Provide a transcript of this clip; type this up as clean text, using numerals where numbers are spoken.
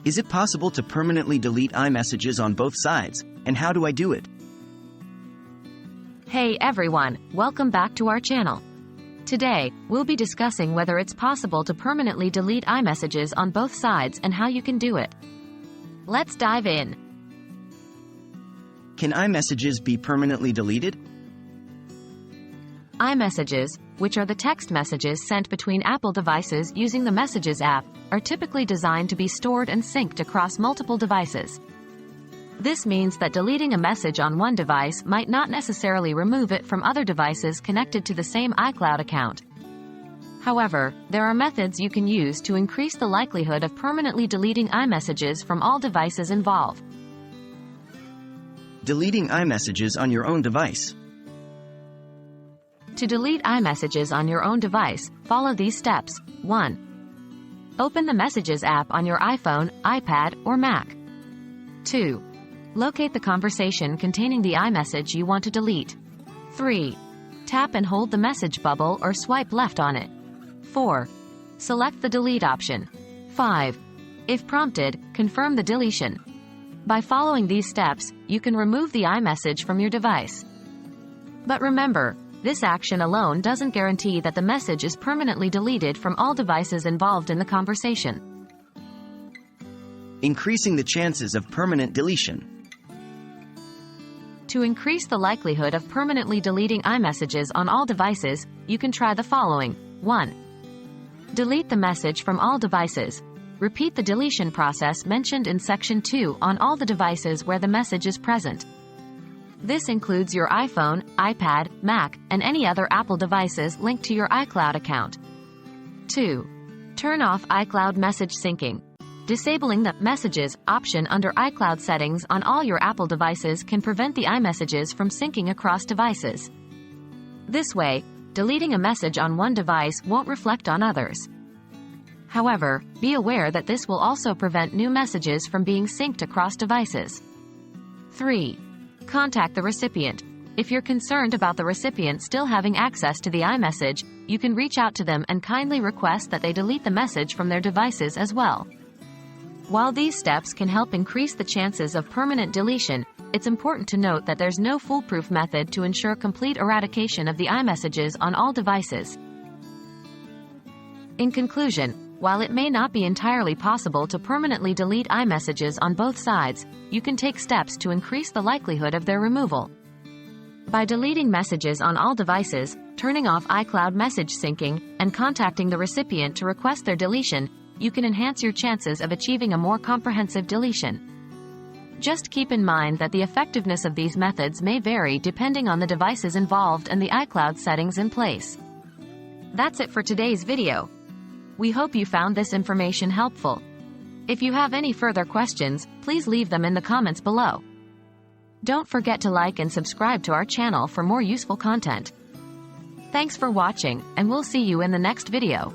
Is it possible to permanently delete iMessages on both sides, and how do I do it? Hey everyone, welcome back to our channel. Today, we'll be discussing whether it's possible to permanently delete iMessages on both sides and how you can do it. Let's dive in. Can iMessages be permanently deleted? iMessages, which are the text messages sent between Apple devices using the Messages app, are typically designed to be stored and synced across multiple devices. This means that deleting a message on one device might not necessarily remove it from other devices connected to the same iCloud account. However, there are methods you can use to increase the likelihood of permanently deleting iMessages from all devices involved. Deleting iMessages on your own device. To delete iMessages on your own device, follow these steps. 1. Open the Messages app on your iPhone, iPad, or Mac. 2. Locate the conversation containing the iMessage you want to delete. 3. Tap and hold the message bubble or swipe left on it. 4. Select the delete option. 5. If prompted, confirm the deletion. By following these steps, you can remove the iMessage from your device. But remember, this action alone doesn't guarantee that the message is permanently deleted from all devices involved in the conversation. Increasing the chances of permanent deletion. To increase the likelihood of permanently deleting iMessages on all devices, you can try the following. 1. Delete the message from all devices. Repeat the deletion process mentioned in Section 2 on all the devices where the message is present. This includes your iPhone, iPad, Mac, and any other Apple devices linked to your iCloud account. 2. Turn off iCloud message syncing. Disabling the Messages option under iCloud settings on all your Apple devices can prevent the iMessages from syncing across devices. This way, deleting a message on one device won't reflect on others. However, be aware that this will also prevent new messages from being synced across devices. 3. Contact the recipient. If you're concerned about the recipient still having access to the iMessage, you can reach out to them and kindly request that they delete the message from their devices as well. While these steps can help increase the chances of permanent deletion, it's important to note that there's no foolproof method to ensure complete eradication of the iMessages on all devices. In conclusion, while it may not be entirely possible to permanently delete iMessages on both sides, you can take steps to increase the likelihood of their removal. By deleting messages on all devices, turning off iCloud message syncing, and contacting the recipient to request their deletion, you can enhance your chances of achieving a more comprehensive deletion. Just keep in mind that the effectiveness of these methods may vary depending on the devices involved and the iCloud settings in place. That's it for today's video. We hope you found this information helpful. If you have any further questions, please leave them in the comments below. Don't forget to like and subscribe to our channel for more useful content. Thanks for watching, and we'll see you in the next video.